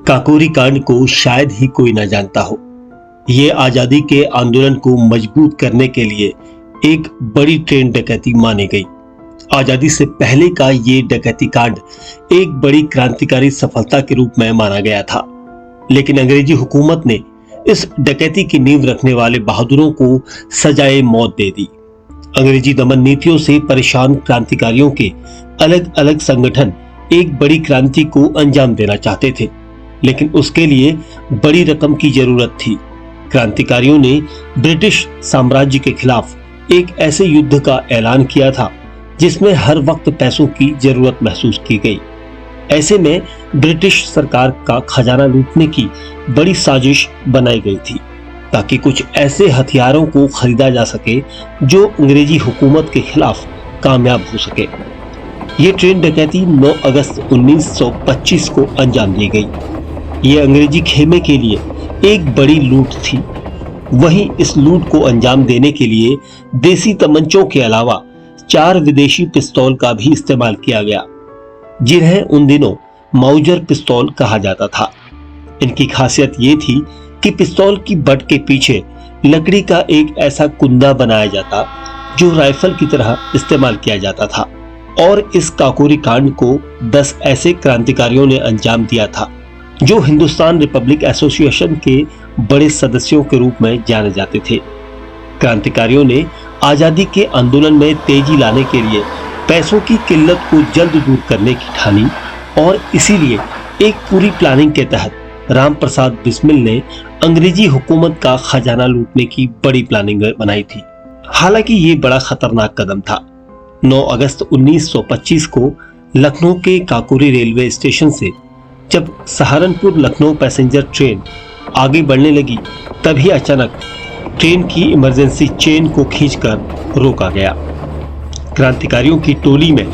काकोरी कांड को शायद ही कोई न जानता हो। ये आजादी के आंदोलन को मजबूत करने के लिए एक बड़ी ट्रेन डकैती मानी गई। आजादी से पहले का ये डकैती कांड एक बड़ी क्रांतिकारी सफलता के रूप में माना गया था, लेकिन अंग्रेजी हुकूमत ने इस डकैती की नींव रखने वाले बहादुरों को सजाए मौत दे दी। अंग्रेजी दमन नीतियों से परेशान क्रांतिकारियों के अलग अलग संगठन एक बड़ी क्रांति को अंजाम देना चाहते थे, लेकिन उसके लिए बड़ी रकम की जरूरत थी। क्रांतिकारियों ने ब्रिटिश साम्राज्य के खिलाफ एक ऐसे युद्ध का ऐलान किया था जिसमें हर वक्त पैसों की जरूरत महसूस की गई। ऐसे में ब्रिटिश सरकार का खजाना लूटने की बड़ी साजिश बनाई गई थी ताकि कुछ ऐसे हथियारों को खरीदा जा सके जो अंग्रेजी हुकूमत के खिलाफ कामयाब हो सके। ये ट्रेन डकैती 9 अगस्त 1925 को अंजाम दी गई। ये अंग्रेजी खेमे के लिए एक बड़ी लूट थी। वहीं इस लूट को अंजाम देने के लिए देसी तमंचों के अलावा 4 विदेशी पिस्तौल का भी इस्तेमाल किया गया, जिन्हें उन दिनों माउजर पिस्तौल कहा जाता था। इनकी खासियत ये थी कि पिस्तौल की बट के पीछे लकड़ी का एक ऐसा कुंदा बनाया जाता जो राइफल की तरह इस्तेमाल किया जाता था। और इस काकोरी कांड को 10 ऐसे क्रांतिकारियों ने अंजाम दिया था जो हिंदुस्तान रिपब्लिक एसोसिएशन के बड़े सदस्यों के रूप में जाने जाते थे। क्रांतिकारियों ने आजादी के आंदोलन में तेजी लाने के लिए पैसों की किल्लत को जल्द दूर करने की ठानी और इसीलिए एक पूरी प्लानिंग के तहत राम प्रसाद बिस्मिल ने अंग्रेजी हुकूमत का खजाना लूटने की बड़ी प्लानिंग बनाई थी। हालांकि ये बड़ा खतरनाक कदम था। 9 अगस्त 1925 को लखनऊ के काकोरी रेलवे स्टेशन से जब सहारनपुर लखनऊ पैसेंजर ट्रेन आगे बढ़ने लगी, तभी अचानक ट्रेन की इमरजेंसी चेन को खींचकर रोका गया। क्रांतिकारियों की टोली में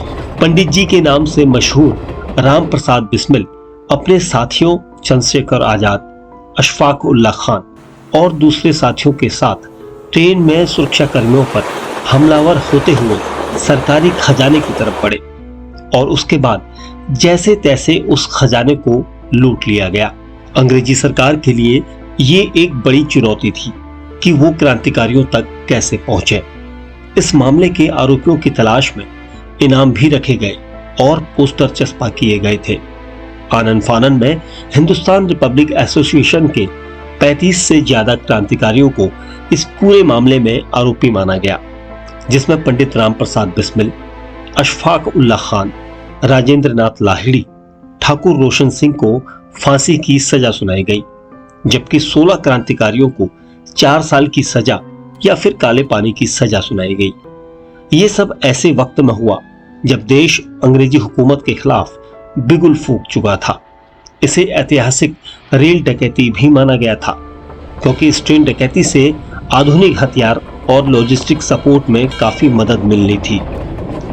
पंडित जी के नाम से मशहूर राम प्रसाद बिस्मिल अपने साथियों चंद्रशेखर आजाद, अशफाक उल्ला खान और दूसरे साथियों के साथ ट्रेन में सुरक्षा कर्मियों पर हमलावर होते हुए सरकारी खजाने की तरफ बढ़े और उसके बाद जैसे तैसे उस खजाने को लूट लिया गया। अंग्रेजी सरकार के लिए ये एक बड़ी चुनौती थी कि वो क्रांतिकारियों तक कैसे पहुंचे। इस मामले के आरोपियों की तलाश में इनाम भी रखे गए और पोस्टर चस्पा किए गए थे। आनन फानन में हिंदुस्तान रिपब्लिक एसोसिएशन के 35 से ज्यादा क्रांतिकारियों को इस पूरे मामले में आरोपी माना गया, जिसमें पंडित राम प्रसाद बिस्मिल, अशफाक उल्ला खान, राजेंद्र नाथ लाहिड़ी, ठाकुर रोशन सिंह को फांसी की सजा सुनाई गई, जबकि 16 क्रांतिकारियों को 4 साल की सजा या फिर काले पानी की सजा सुनाई गई। ये सब ऐसे वक्त में हुआ जब देश अंग्रेजी हुकूमत के खिलाफ बिगुल फूंक चुका था। इसे ऐतिहासिक रेल डकैती भी माना गया था, क्योंकि इस ट्रेन डकैती से आधुनिक हथियार और लॉजिस्टिक सपोर्ट में काफी मदद मिलनी थी।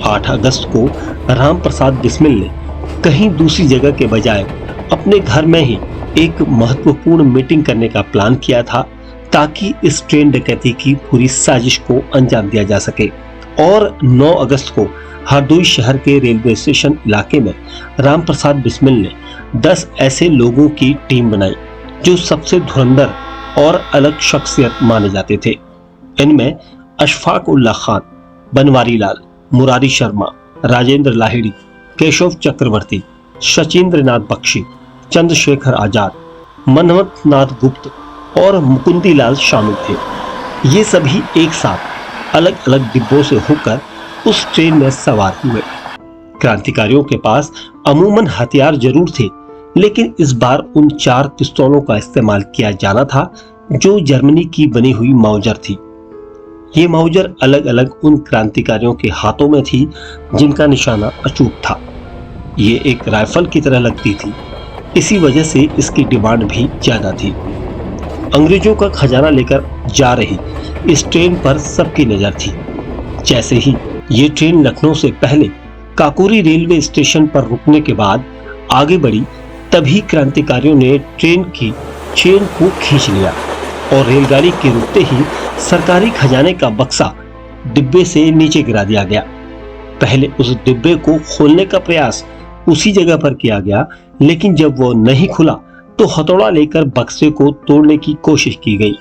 8 अगस्त को राम प्रसाद बिस्मिल ने कहीं दूसरी जगह के बजाय अपने घर में ही एक महत्वपूर्ण मीटिंग करने का प्लान किया था ताकि इस ट्रेन डकैती की पूरी साजिश को अंजाम दिया जा सके। और 9 अगस्त को हरदोई शहर के रेलवे स्टेशन इलाके में राम प्रसाद बिस्मिल ने 10 ऐसे लोगों की टीम बनाई जो सबसे धुरंधर और अलग शख्सियत माने जाते थे। इनमें अशफाक उल्ला खान, बनवारी लाल, मुरारी शर्मा, राजेंद्र लाहिड़ी, केशव चक्रवर्ती, शचीन्द्र नाथ बख्शी, चंद्रशेखर आजाद, मनमथ नाथ गुप्त और मुकुंदी लाल शामिल थे। ये सभी एक साथ अलग अलग डिब्बों से होकर उस ट्रेन में सवार हुए। क्रांतिकारियों के पास अमूमन हथियार जरूर थे, लेकिन इस बार उन 4 पिस्तौलों का इस्तेमाल किया जाना था जो जर्मनी की बनी हुई माउजर थी। ये माउजर अलग अलग उन क्रांतिकारियों के हाथों में थी जिनका निशाना अचूक था। ये एक राइफल की तरह लगती थी, इसी वजह से इसकी डिमांड भी ज्यादा थी। अंग्रेजों का खजाना लेकर जा रही इस ट्रेन पर सबकी नजर थी। जैसे ही ये ट्रेन लखनऊ से पहले काकोरी रेलवे स्टेशन पर रुकने के बाद आगे बढ़ी, तभी क्रांतिकारियों ने ट्रेन की चेन को खींच लिया और रेलगाड़ी के रुकते ही सरकारी खजाने का बक्सा डिब्बे से नीचे गिरा दिया गया। पहले उस डिब्बे को खोलने का प्रयास उसी जगह पर किया गया, लेकिन जब वो नहीं खुला तो हथौड़ा लेकर बक्से को तोड़ने की कोशिश की गई।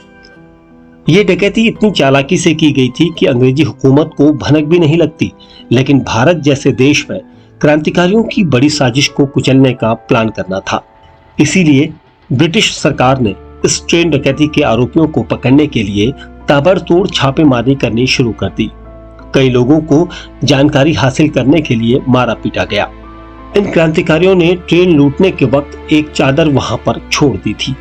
ये डकैती इतनी चालाकी से की गई थी कि अंग्रेजी हुकूमत को भनक भी नहीं लगती, लेकिन भारत जैसे देश में क्रांतिकारियों की बड़ी साजिश को कुचलने का प्लान करना था। इसीलिए ब्रिटिश सरकार ने इस ट्रेन डकैती के आरोपियों को पकड़ने के लिए ताबड़तोड़ छापेमारी करनी शुरू कर दी। कई लोगों को जानकारी हासिल करने के लिए मारा पीटा गया। इन क्रांतिकारियों ने ट्रेन लूटने के वक्त एक चादर वहां पर छोड़ दी थी,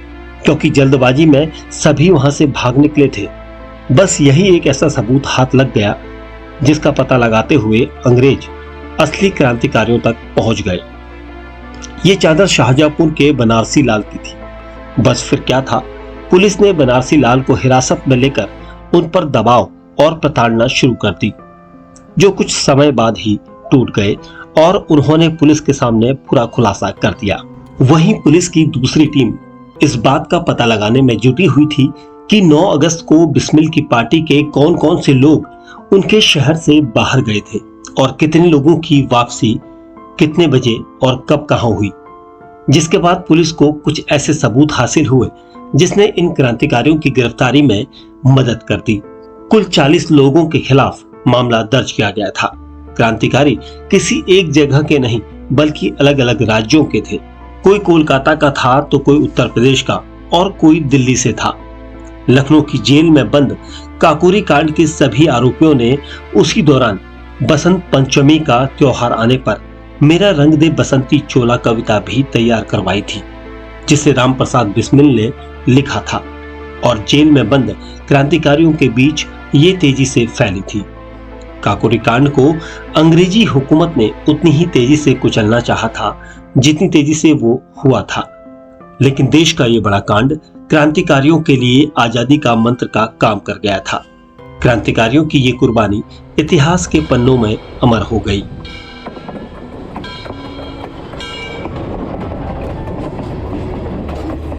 क्योंकि जल्दबाजी में सभी वहां से भाग निकले थे। बस यही एक ऐसा सबूत हाथ लग गया जिसका पता लगाते हुए अंग्रेज असली क्रांतिकारियों तक पहुंच गए। ये चादर शाहजहांपुर के बनारसी लाल की थी। बस फिर क्या था, पुलिस ने बनारसी लाल को हिरासत में लेकर उन पर दबाव और प्रताड़ना शुरू कर दी, जो कुछ समय बाद ही टूट गए और उन्होंने पुलिस के सामने पूरा खुलासा कर दिया। वहीं पुलिस की दूसरी टीम इस बात का पता लगाने में जुटी हुई थी कि 9 अगस्त को बिस्मिल की पार्टी के कौन कौन से लोग उनके शहर से बाहर गए थे और कितने लोगों की वापसी कितने बजे और कब कहां हुई। जिसके बाद पुलिस को कुछ ऐसे सबूत हासिल हुए जिसने इन क्रांतिकारियों की गिरफ्तारी में मदद कर दी। कुल 40 लोगों के खिलाफ मामला दर्ज किया गया था। क्रांतिकारी किसी एक जगह के नहीं बल्कि अलग अलग राज्यों के थे। कोई कोलकाता का था तो कोई उत्तर प्रदेश का और कोई दिल्ली से था। लखनऊ की जेल में बंद काकोरी कांड के सभी आरोपियों ने उसी दौरान बसंत पंचमी का त्योहार आने पर मेरा रंग दे बसंती चोला कविता भी तैयार करवाई थी, जिसे राम प्रसाद बिस्मिल ने लिखा था और जेल में बंद क्रांतिकारियों के बीच ये तेजी से फैली थी। काकोरी कांड को अंग्रेजी हुकूमत ने उतनी ही तेजी से कुचलना चाहा था जितनी तेजी से वो हुआ था, लेकिन देश का ये बड़ा कांड क्रांतिकारियों के लिए आजादी का मंत्र का काम कर गया था। क्रांतिकारियों की ये कुर्बानी इतिहास के पन्नों में अमर हो गई।